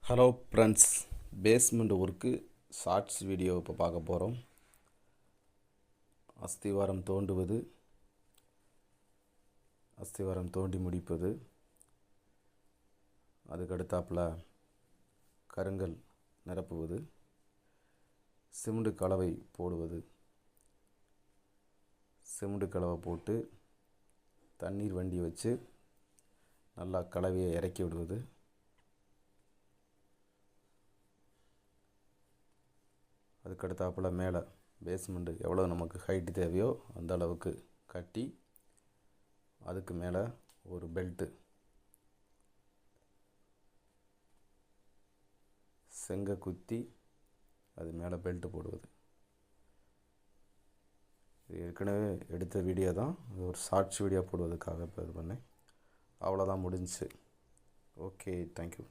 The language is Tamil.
Hello friends, basement work shorts video இப்போ பார்க்க போகிறோம். அஸ்திவாரம் தோண்டுவது, அஸ்திவாரம் தோண்டி முடிப்பது, அதுக்கடுத்தாப்பில் கருங்கல் நிரப்புவது, சிமெண்ட் கலவை போடுவது, சிமெண்ட் கலவை போட்டு தண்ணீர் வண்டி வச்சு நல்லா கலவையை இறக்கி விடுவது, அதுக்கடுத்தாப்பில் மேலே பேஸ்மெண்ட்டு எவ்வளோ நமக்கு ஹைட்டு தேவையோ அந்த அளவுக்கு கட்டி அதுக்கு மேலே ஒரு பெல்ட்டு செங்கை குத்தி அது மேலே பெல்ட்டு போடுவது. இது ஏற்கனவே எடுத்த வீடியோ தான், இது ஒரு ஷார்ட்ஸ் வீடியோ போடுவதற்காக இப்போ இது பண்ணேன். அவ்வளோதான், முடிஞ்சிச்சு. Okay, thank you.